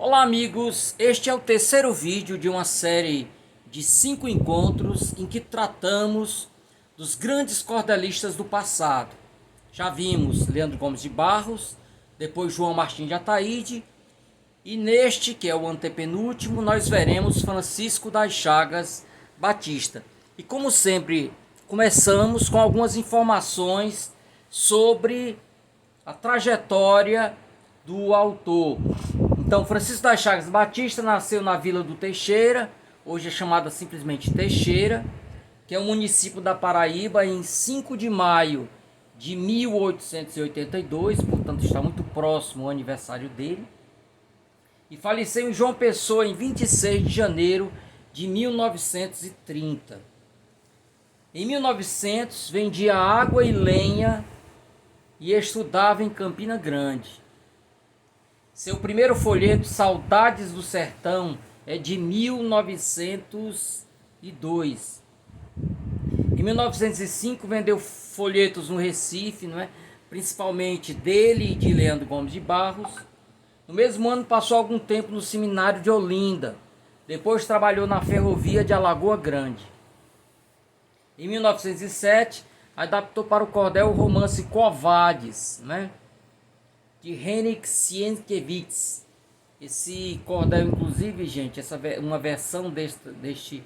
Olá amigos, este é o terceiro vídeo de uma série de 5 encontros em que tratamos dos grandes cordelistas do passado. Já vimos Leandro Gomes de Barros, depois João Martins de Ataíde e neste, que é o antepenúltimo, nós veremos Francisco das Chagas Batista. E como sempre, começamos com algumas informações sobre a trajetória do autor. Então, Francisco das Chagas Batista nasceu na Vila do Teixeira, hoje é chamada simplesmente Teixeira, que é um município da Paraíba, em 5 de maio de 1882, portanto está muito próximo ao aniversário dele. E faleceu em João Pessoa em 26 de janeiro de 1930. Em 1900, vendia água e lenha e estudava em Campina Grande. Seu primeiro folheto, Saudades do Sertão, é de 1902. Em 1905, vendeu folhetos no Recife, principalmente dele e de Leandro Gomes de Barros. No mesmo ano, passou algum tempo no seminário de Olinda. Depois trabalhou na ferrovia de Alagoa Grande. Em 1907, adaptou para o cordel o romance Covades, de Henryk Sienkiewicz. Esse cordel, inclusive, gente, uma versão deste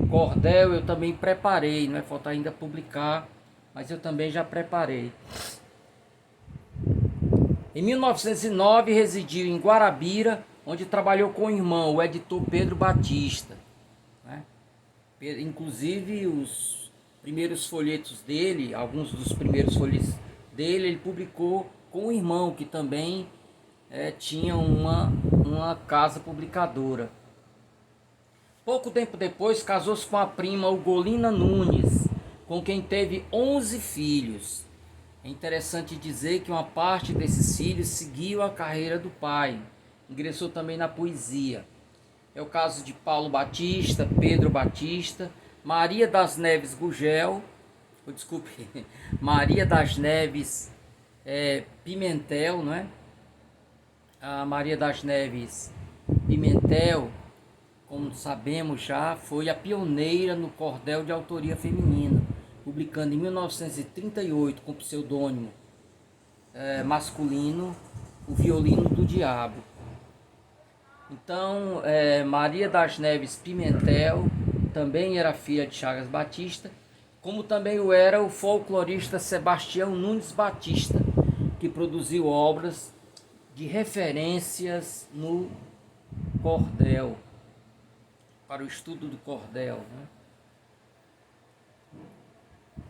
cordel eu também preparei, falta ainda publicar, mas eu também já preparei. Em 1909, residiu em Guarabira, onde trabalhou com o irmão, o editor Pedro Batista. Inclusive, os primeiros folhetos dele, alguns dos primeiros folhetos dele, ele publicou com o irmão, que também tinha uma casa publicadora. Pouco tempo depois, casou-se com a prima Ugolina Nunes, com quem teve 11 filhos. É interessante dizer que uma parte desses filhos seguiu a carreira do pai. Ingressou também na poesia. É o caso de Paulo Batista, Pedro Batista, Maria das Neves Gugel, Maria das Neves Pimentel, A Maria das Neves Pimentel, como sabemos já, foi a pioneira no cordel de autoria feminina, publicando em 1938, com pseudônimo masculino, O Violino do Diabo. Então, Maria das Neves Pimentel também era filha de Chagas Batista, como também o era o folclorista Sebastião Nunes Batista, que produziu obras de referências no cordel, para o estudo do cordel.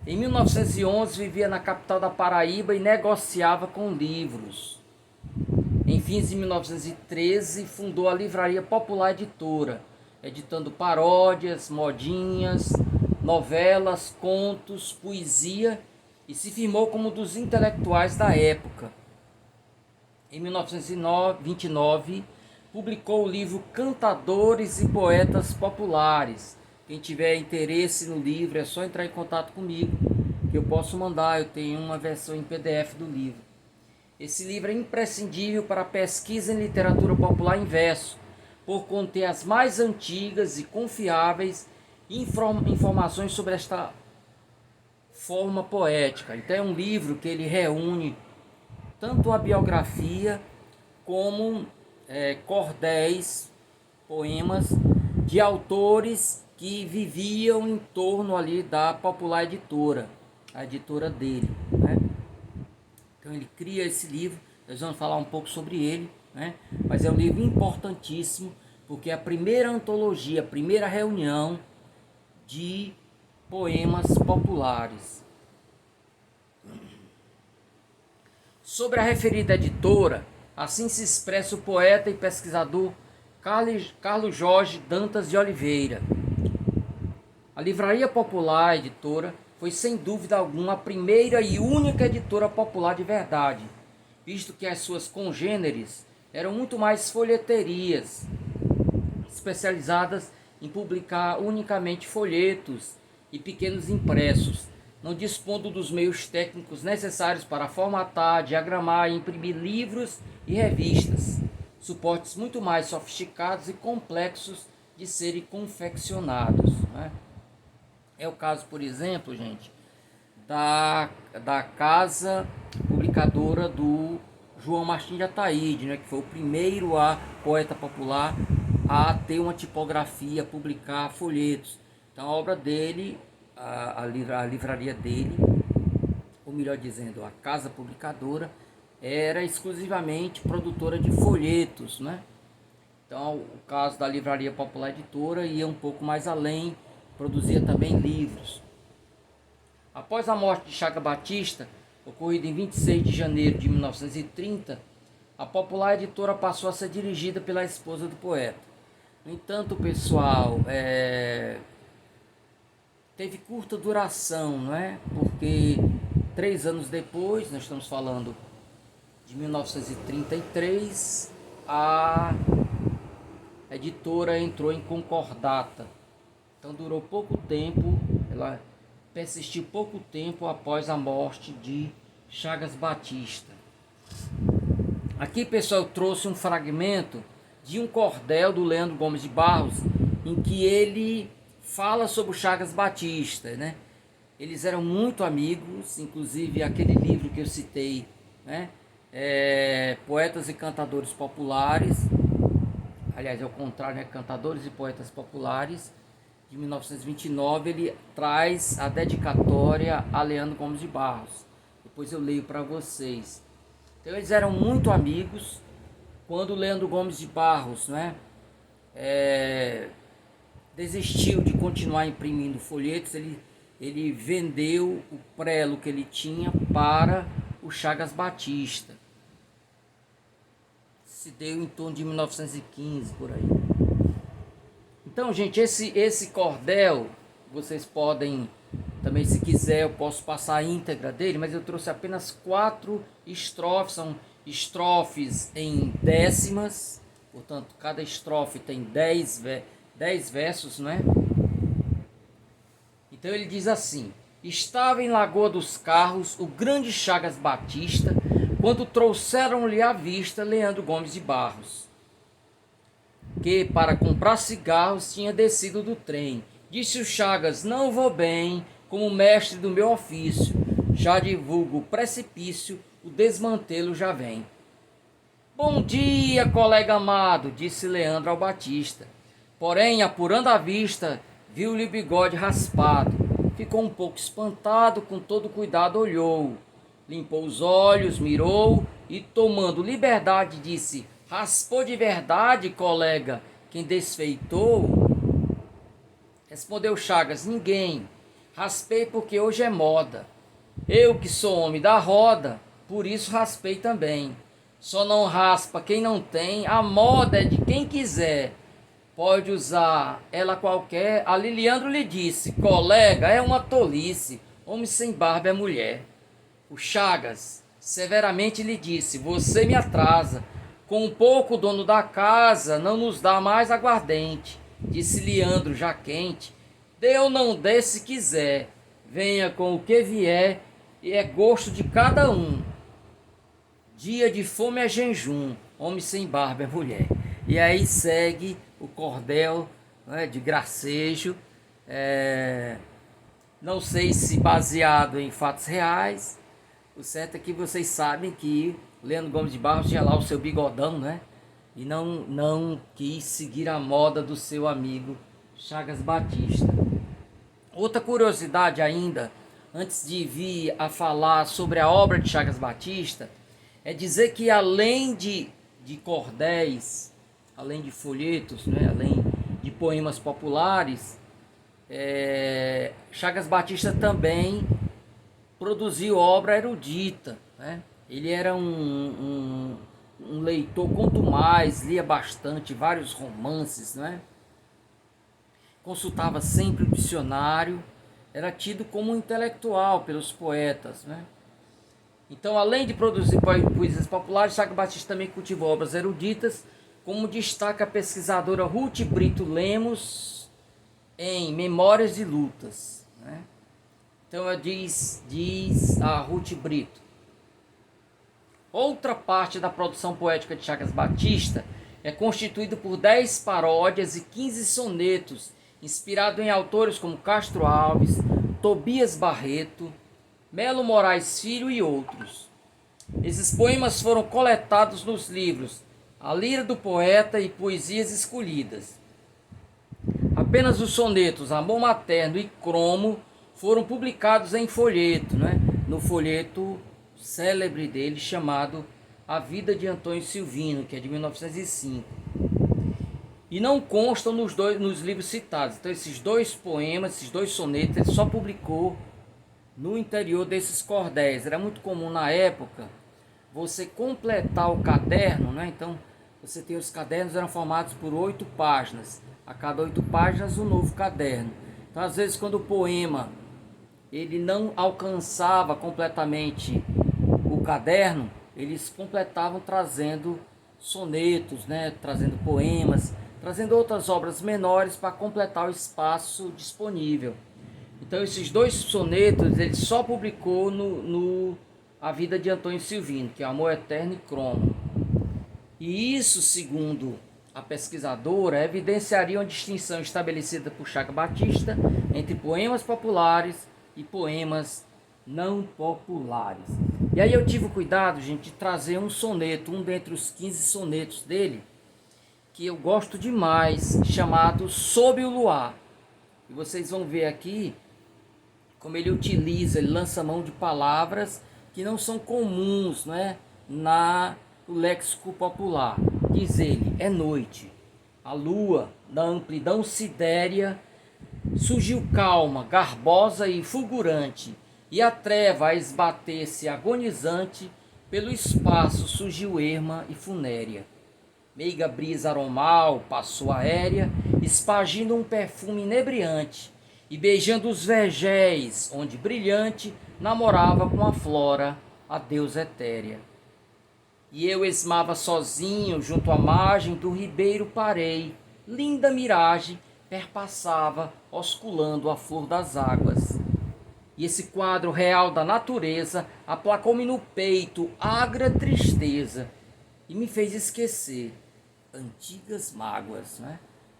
Em 1911, vivia na capital da Paraíba e negociava com livros. Em fins de 1913, fundou a Livraria Popular Editora, editando paródias, modinhas, novelas, contos, poesia, e se firmou como um dos intelectuais da época. Em 1929, publicou o livro Cantadores e Poetas Populares. Quem tiver interesse no livro é só entrar em contato comigo, que eu posso mandar. Eu tenho uma versão em PDF do livro. Esse livro é imprescindível para a pesquisa em literatura popular em verso, por conter as mais antigas e confiáveis informações sobre esta forma poética. Então é um livro que ele reúne tanto a biografia como cordéis, poemas de autores que viviam em torno ali da Popular Editora, a editora dele. Então ele cria esse livro, nós vamos falar um pouco sobre ele, mas é um livro importantíssimo, porque é a primeira antologia, a primeira reunião de poemas populares. Sobre a referida editora, assim se expressa o poeta e pesquisador Carlos Jorge Dantas de Oliveira. A Livraria Popular Editora foi sem dúvida alguma a primeira e única editora popular de verdade, visto que as suas congêneres eram muito mais folheterias, especializadas em publicar unicamente folhetos e pequenos impressos. não dispondo dos meios técnicos necessários para formatar, diagramar e imprimir livros e revistas, suportes muito mais sofisticados e complexos de serem confeccionados, né? É o caso, por exemplo, gente, da casa publicadora do João Martins de Ataíde, né, que foi o primeiro poeta popular a ter uma tipografia, publicar folhetos. Então a obra dele, a livraria dele, ou melhor dizendo, a casa publicadora, era exclusivamente produtora de folhetos, né? Então o caso da Livraria Popular Editora ia um pouco mais além, produzia também livros. Após a morte de Chagas Batista, ocorrida em 26 de janeiro de 1930, a Popular Editora passou a ser dirigida pela esposa do poeta. No entanto, pessoal, teve curta duração, não é? Porque 3 anos depois, nós estamos falando de 1933, a editora entrou em concordata. Então durou pouco tempo, ela persistiu pouco tempo após a morte de Chagas Batista. Aqui, pessoal, eu trouxe um fragmento de um cordel do Leandro Gomes de Barros, em que ele fala sobre o Chagas Batista, né? Eles eram muito amigos, inclusive aquele livro que eu citei, né? Poetas e Cantadores Populares, aliás, é o contrário, né? Cantadores e Poetas Populares, de 1929, ele traz a dedicatória a Leandro Gomes de Barros. Depois eu leio para vocês. Então eles eram muito amigos. Quando Leandro Gomes de Barros, né, desistiu de continuar imprimindo folhetos, ele vendeu o prelo que ele tinha para o Chagas Batista. Se deu em torno de 1915, por aí. Então, gente, esse cordel, vocês podem, também se quiser, eu posso passar a íntegra dele, mas eu trouxe apenas 4 estrofes, são estrofes em décimas, portanto, cada estrofe tem 10 versos, né? Então ele diz assim: estava em Lagoa dos Carros o grande Chagas Batista, quando trouxeram-lhe à vista Leandro Gomes de Barros, que para comprar cigarros tinha descido do trem. Disse o Chagas: não vou bem, como mestre do meu ofício, já divulgo o precipício, o desmantelo já vem. Bom dia, colega amado, disse Leandro ao Batista. Porém, apurando a vista, viu-lhe o bigode raspado. Ficou um pouco espantado, com todo cuidado olhou. Limpou os olhos, mirou e, tomando liberdade, disse: raspou de verdade, colega, quem desfeitou? Respondeu Chagas: ninguém. Raspei porque hoje é moda. Eu que sou homem da roda, por isso raspei também. Só não raspa quem não tem, a moda é de quem quiser. Pode usar ela qualquer. A Liliandro lhe disse: colega, é uma tolice, homem sem barba é mulher. O Chagas severamente lhe disse: você me atrasa. Com um pouco o dono da casa não nos dá mais aguardente. Disse Leandro já quente: dê ou não dê se quiser. Venha com o que vier e é gosto de cada um. Dia de fome é jejum, homem sem barba é mulher. E aí segue o cordel, né, de gracejo, não sei se baseado em fatos reais. O certo é que vocês sabem que Leandro Gomes de Barros tinha lá o seu bigodão, né? E não quis seguir a moda do seu amigo Chagas Batista. Outra curiosidade ainda, antes de vir a falar sobre a obra de Chagas Batista, é dizer que além de cordéis, além de folhetos, né, além de poemas populares, Chagas Batista também produziu obra erudita, né? Ele era um leitor, quanto mais, lia bastante, vários romances, né? Consultava sempre o dicionário, era tido como um intelectual pelos poetas, né? Então, além de produzir poesias populares, Chagas Batista também cultivou obras eruditas, como destaca a pesquisadora Ruth Brito Lemos em Memórias de Lutas, né? Então diz a Ruth Brito. Outra parte da produção poética de Chagas Batista é constituída por 10 paródias e 15 sonetos, inspirado em autores como Castro Alves, Tobias Barreto, Melo Moraes Filho e outros. Esses poemas foram coletados nos livros A Lira do Poeta e Poesias Escolhidas. Apenas os sonetos Amor Materno e Cromo foram publicados em folheto, no folheto célebre dele chamado A Vida de Antônio Silvino, que é de 1905. E não constam nos livros citados. Então esses dois poemas, esses dois sonetos, ele só publicou no interior desses cordéis. Era muito comum na época você completar o caderno, Então você tem os cadernos, eram formados por 8 páginas. A cada 8 páginas um novo caderno. Então às vezes quando o poema ele não alcançava completamente o caderno, eles completavam trazendo sonetos, trazendo poemas, trazendo outras obras menores para completar o espaço disponível. Então esses dois sonetos ele só publicou no A Vida de Antônio Silvino, que é Amor Eterno e Cromo. E isso, segundo a pesquisadora, evidenciaria uma distinção estabelecida por Chagas Batista entre poemas populares e poemas não populares. E aí eu tive o cuidado, gente, de trazer um soneto, um dentre os 15 sonetos dele, que eu gosto demais, chamado Sob o Luar. E vocês vão ver aqui como ele utiliza, ele lança mão de palavras que não são comuns, no léxico popular. Diz ele, é noite, a lua, na amplidão sidérea, surgiu calma, garbosa e fulgurante, e a treva a esbater-se agonizante, pelo espaço surgiu erma e funérea. Meiga brisa aromal passou aérea, espargindo um perfume inebriante, e beijando os vergéis, onde brilhante namorava com a flora a deusa etérea. E eu esmava sozinho junto à margem do ribeiro parei, linda miragem perpassava osculando a flor das águas. E esse quadro real da natureza aplacou-me no peito agra tristeza e me fez esquecer antigas mágoas,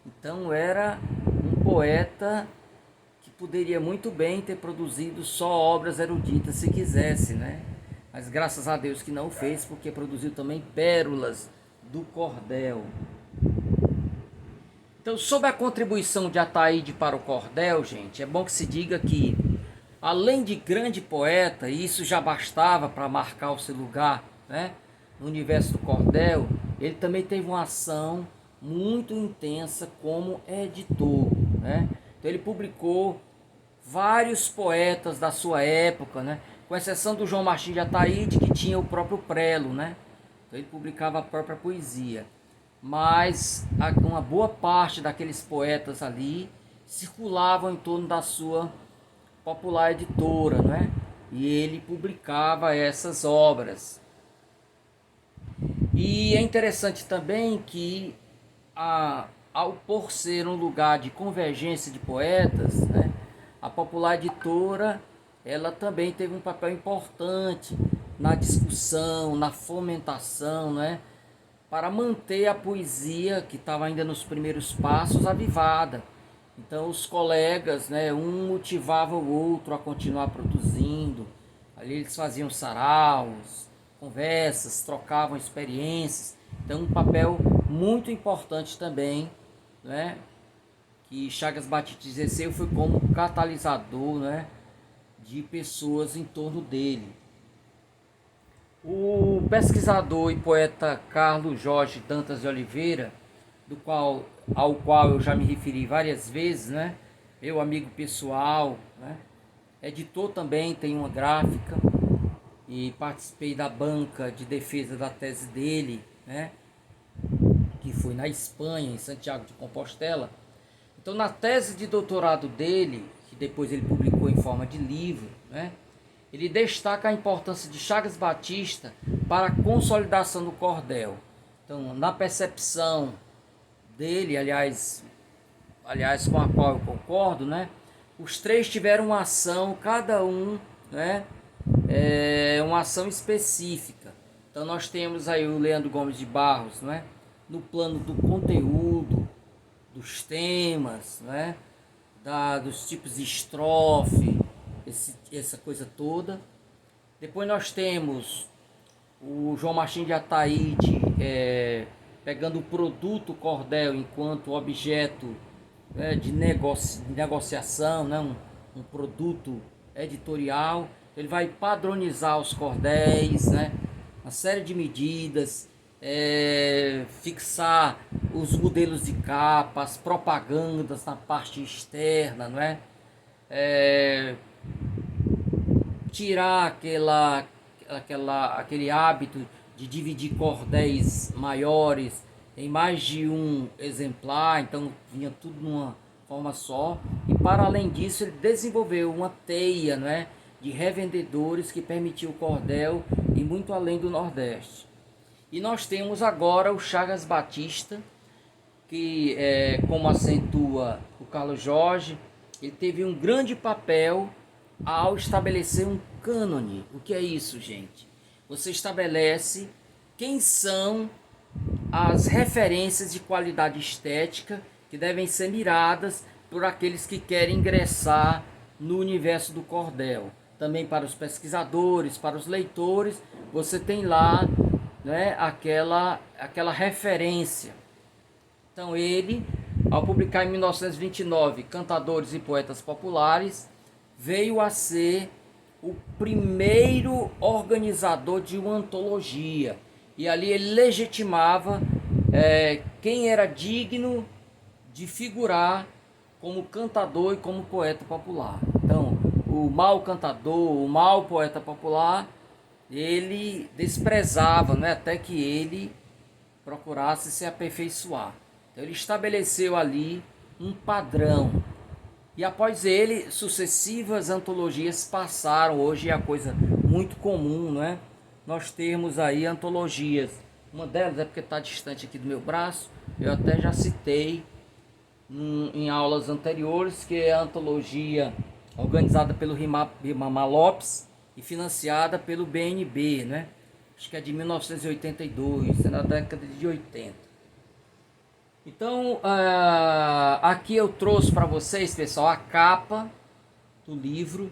Então era um poeta que poderia muito bem ter produzido só obras eruditas se quisesse, Mas graças a Deus que não fez, porque produziu também pérolas do cordel. Então, sobre a contribuição de Ataíde para o cordel, gente, é bom que se diga que, além de grande poeta, e isso já bastava para marcar o seu lugar, no universo do cordel, ele também teve uma ação muito intensa como editor, Então ele publicou vários poetas da sua época, com exceção do João Martins de Ataíde, que tinha o próprio prelo, Então ele publicava a própria poesia. Mas uma boa parte daqueles poetas ali circulavam em torno da sua popular editora, E ele publicava essas obras. E é interessante também que, por ser um lugar de convergência de poetas, a popular editora ela também teve um papel importante na discussão, na fomentação, para manter a poesia, que estava ainda nos primeiros passos, avivada. Então os colegas, um motivava o outro a continuar produzindo. Ali eles faziam saraus, conversas, trocavam experiências. Então um papel muito importante também, que Chagas Batista exerceu foi como catalisador, de pessoas em torno dele. O pesquisador e poeta Carlos Jorge Dantas de Oliveira, ao qual eu já me referi várias vezes, meu amigo pessoal, editor também, tem uma gráfica, e participei da banca de defesa da tese dele, que foi na Espanha, em Santiago de Compostela. Então, na tese de doutorado dele, que depois ele publicou em forma de livro, ele destaca a importância de Chagas Batista para a consolidação do cordel. Então, na percepção dele, aliás com a qual eu concordo, Os três tiveram uma ação, cada um, né, uma ação específica. Então nós temos aí o Leandro Gomes de Barros, né, no plano do conteúdo, dos temas, né, dos tipos de estrofe, essa coisa toda. Depois nós temos o João Martins de Ataíde pegando o produto cordel enquanto objeto de negociação, né, um produto editorial. Ele vai padronizar os cordéis, né, uma série de medidas, fixar os modelos de capa, as propagandas na parte externa, não é? Tirar aquele hábito de dividir cordéis maiores em mais de um exemplar, então vinha tudo numa forma só. E para além disso, ele desenvolveu uma teia, não é, de revendedores que permitiu o cordel e muito além do Nordeste. E nós temos agora o Chagas Batista, que, como acentua o Carlos Jorge, ele teve um grande papel ao estabelecer um cânone. O que é isso, gente? Você estabelece quem são as referências de qualidade estética que devem ser miradas por aqueles que querem ingressar no universo do cordel. Também para os pesquisadores, para os leitores, você tem lá, né, aquela referência. Então ele, ao publicar em 1929 Cantadores e Poetas Populares, veio a ser o primeiro organizador de uma antologia. E ali ele legitimava quem era digno de figurar como cantador e como poeta popular. Então, o mau cantador, o mau poeta popular, ele desprezava, né, até que ele procurasse se aperfeiçoar. Então, ele estabeleceu ali um padrão. E após ele, sucessivas antologias passaram. Hoje é a coisa muito comum, não é? Nós temos aí antologias. Uma delas é porque está distante aqui do meu braço. Eu até já citei em aulas anteriores, que é a antologia organizada pelo Rimamar Lopes e financiada pelo BNB, né? Acho que é de 1982, é na década de 80. Então, aqui eu trouxe para vocês, pessoal, a capa do livro,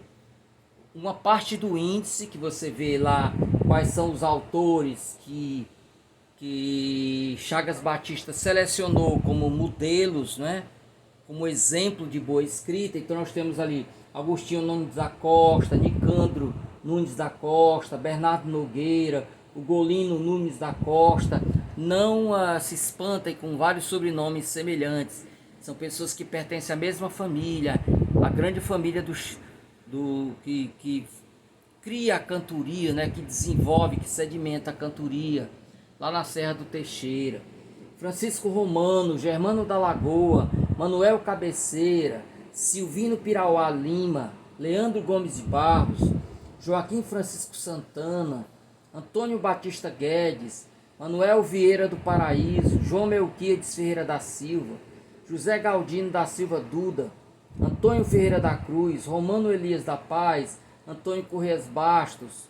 uma parte do índice, que você vê lá quais são os autores que Chagas Batista selecionou como modelos, né? Como exemplo de boa escrita. Então nós temos ali Agostinho Nunes da Costa, Nicandro Nunes da Costa, Bernardo Nogueira, Ugolino Nunes da Costa. Não se espantem com vários sobrenomes semelhantes. São pessoas que pertencem à mesma família, a grande família que cria a cantoria, né? Que desenvolve, que sedimenta a cantoria, lá na Serra do Teixeira. Francisco Romano, Germano da Lagoa, Manuel Cabeceira, Silvino Pirauá Lima, Leandro Gomes de Barros, Joaquim Francisco Santana, Antônio Batista Guedes, Manuel Vieira do Paraíso, João Melquiades Ferreira da Silva, José Galdino da Silva Duda, Antônio Ferreira da Cruz, Romano Elias da Paz, Antônio Correias Bastos,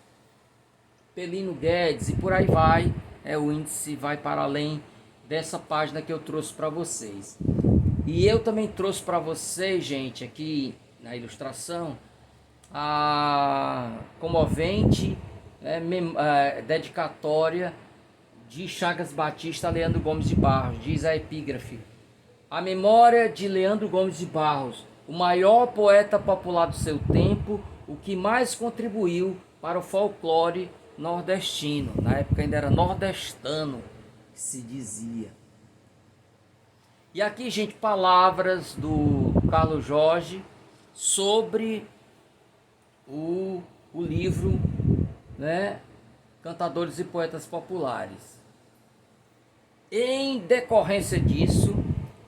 Pelino Guedes, e por aí vai. O índice vai para além dessa página que eu trouxe para vocês. E eu também trouxe para vocês, gente, aqui na ilustração, a comovente dedicatória de Chagas Batista a Leandro Gomes de Barros. Diz a epígrafe: a memória de Leandro Gomes de Barros, o maior poeta popular do seu tempo, o que mais contribuiu para o folclore nordestino. Na época ainda era nordestano que se dizia. E aqui, gente, palavras do Carlos Jorge sobre o livro, né, Cantadores e Poetas Populares. Em decorrência disso,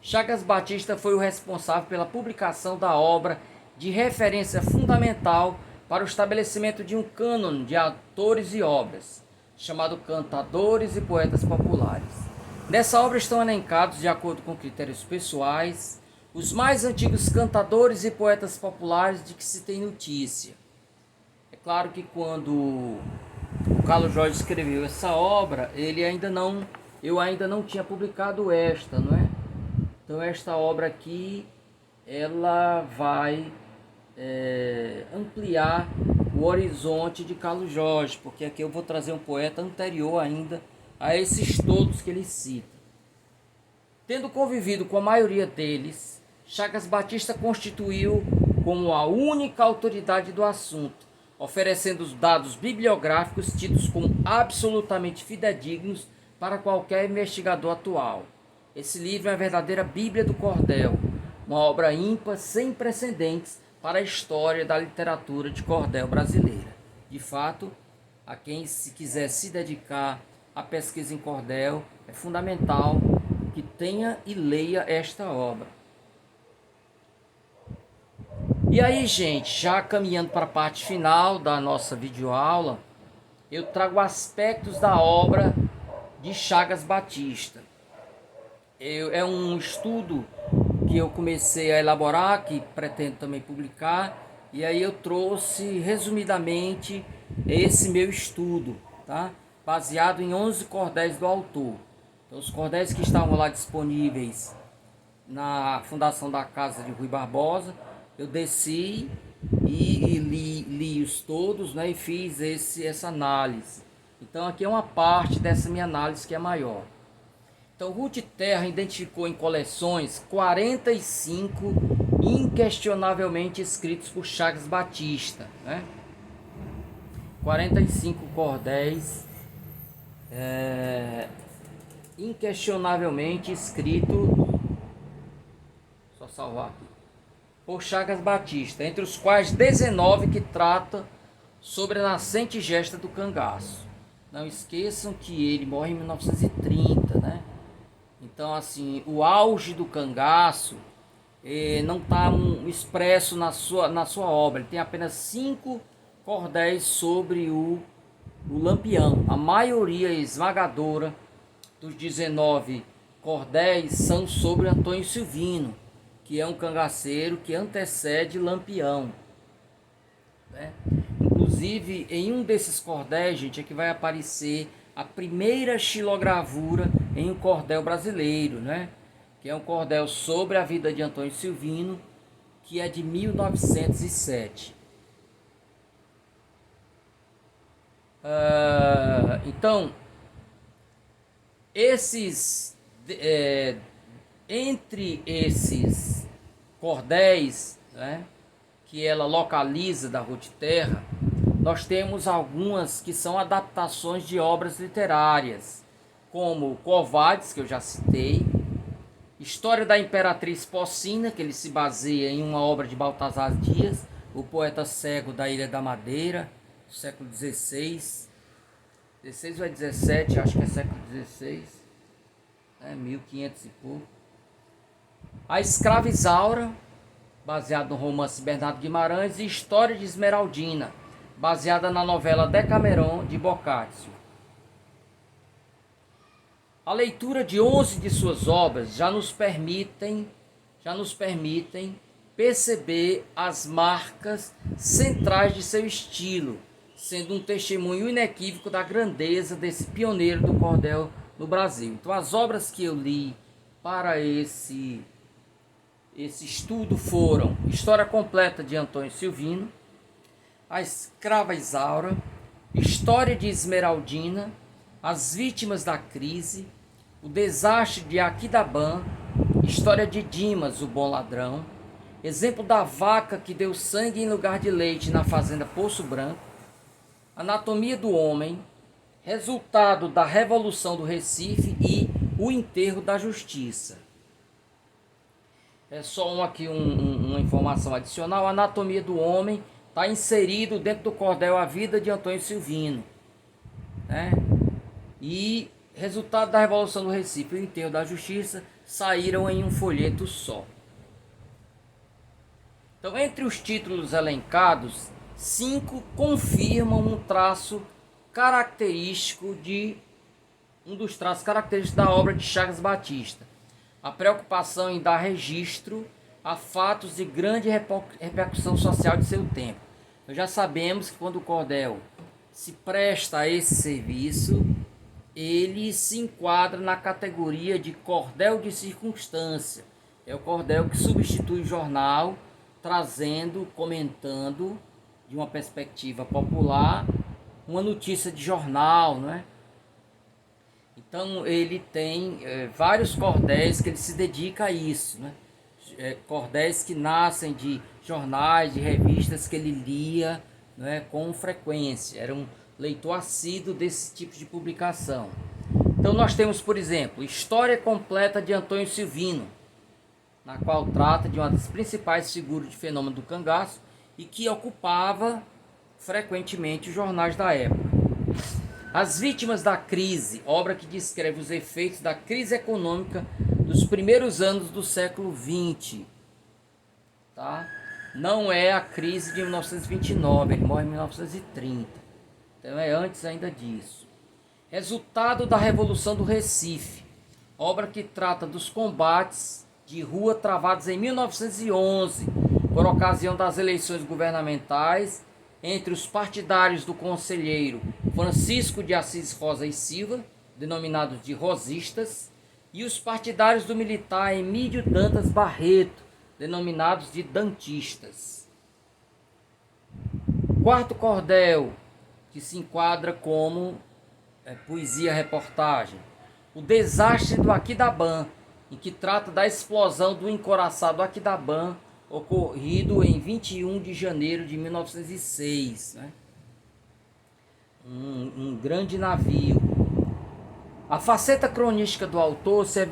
Chagas Batista foi o responsável pela publicação da obra de referência fundamental para o estabelecimento de um cânone de autores e obras, chamado Cantadores e Poetas Populares. Nessa obra estão elencados, de acordo com critérios pessoais, os mais antigos cantadores e poetas populares de que se tem notícia. É claro que quando o Carlos Jorge escreveu essa obra, eu ainda não tinha publicado esta, não é? Então esta obra aqui, ela vai ampliar o horizonte de Carlos Jorge, porque aqui eu vou trazer um poeta anterior ainda a esses todos que ele cita. Tendo convivido com a maioria deles, Chagas Batista constituiu como a única autoridade do assunto, oferecendo os dados bibliográficos tidos como absolutamente fidedignos para qualquer investigador atual. Esse livro é a verdadeira Bíblia do Cordel, uma obra ímpar sem precedentes para a história da literatura de cordel brasileira. De fato, a quem se quiser se dedicar à pesquisa em cordel, é fundamental que tenha e leia esta obra. E aí, gente, já caminhando para a parte final da nossa videoaula, eu trago aspectos da obra de Chagas Batista. É um estudo que eu comecei a elaborar, que pretendo também publicar, e aí eu trouxe resumidamente esse meu estudo, tá? Baseado em 11 cordéis do autor. Então, os cordéis que estavam lá disponíveis na fundação da casa de Rui Barbosa, eu desci e li-os todos, né, e fiz essa análise. Então aqui é uma parte dessa minha análise que é maior. Então Ruth Terra identificou em coleções 45 inquestionavelmente escritos por Chagas Batista, né? 45 cordéis inquestionavelmente escritos, só salvar aqui, por Chagas Batista, entre os quais 19 que trata sobre a nascente gesta do cangaço. Não esqueçam que ele morre em 1930, né? Então, assim, o auge do cangaço não está expresso na sua obra. Ele tem apenas 5 cordéis sobre o Lampião. A maioria esmagadora dos 19 cordéis são sobre Antônio Silvino, que é um cangaceiro que antecede Lampião, né? Inclusive, em um desses cordéis, gente, é que vai aparecer a primeira xilogravura em um cordel brasileiro, né? Que é um cordel sobre a vida de Antônio Silvino, que é de 1907. Então, entre esses cordéis, né, que ela localiza da Ruth Terra, nós temos algumas que são adaptações de obras literárias, como Covades, que eu já citei, História da Imperatriz Pocina, que ele se baseia em uma obra de Baltazar Dias, o poeta cego da Ilha da Madeira, do século XVI, 16 ou é 17, acho que é século XVI, 1500 e pouco. A Escrava Isaura, baseado no romance Bernardo Guimarães, e História de Esmeraldina, baseada na novela Decameron de Boccaccio. A leitura de 11 de suas obras já nos permitem perceber as marcas centrais de seu estilo, sendo um testemunho inequívoco da grandeza desse pioneiro do cordel no Brasil. Então, as obras que eu li para esse estudo foram História Completa de Antônio Silvino, A Escrava Isaura, História de Esmeraldina, As Vítimas da Crise, O Desastre de Aquidabã, História de Dimas, o Bom Ladrão, Exemplo da Vaca que deu sangue em lugar de leite na Fazenda Poço Branco, Anatomia do Homem, Resultado da Revolução do Recife e O Enterro da Justiça. É só uma informação adicional. A Anatomia do Homem está inserido dentro do cordel A Vida de Antônio Silvino, né? E Resultado da Revolução do Recife e O Enterro da Justiça saíram em um folheto só. Então, entre os títulos elencados, 5 confirmam um traço característico um dos traços característicos da obra de Chagas Batista: a preocupação em dar registro a fatos de grande repercussão social de seu tempo. Nós já sabemos que quando o cordel se presta a esse serviço, ele se enquadra na categoria de cordel de circunstância. É o cordel que substitui o jornal, trazendo, comentando, de uma perspectiva popular, uma notícia de jornal, não é? Então ele tem vários cordéis que ele se dedica a isso, né? Cordéis que nascem de jornais, de revistas que ele lia, né, com frequência. Era um leitor assíduo desse tipo de publicação. Então nós temos, por exemplo, História Completa de Antônio Silvino, na qual trata de uma das principais figuras de fenômeno do cangaço e que ocupava frequentemente os jornais da época. As Vítimas da Crise, obra que descreve os efeitos da crise econômica dos primeiros anos do século XX. Tá? Não é a crise de 1929, ele morre em 1930. Então é antes ainda disso. Resultado da Revolução do Recife, obra que trata dos combates de rua travados em 1911, por ocasião das eleições governamentais, entre os partidários do conselheiro Francisco de Assis Rosa e Silva, denominados de rosistas, e os partidários do militar Emílio Dantas Barreto, denominados de dantistas. Quarto cordel, que se enquadra como poesia-reportagem, O Desastre do Aquidabã, em que trata da explosão do encoraçado Aquidabã, ocorrido em 21 de janeiro de 1906. Né? Um grande navio. A faceta cronística do autor se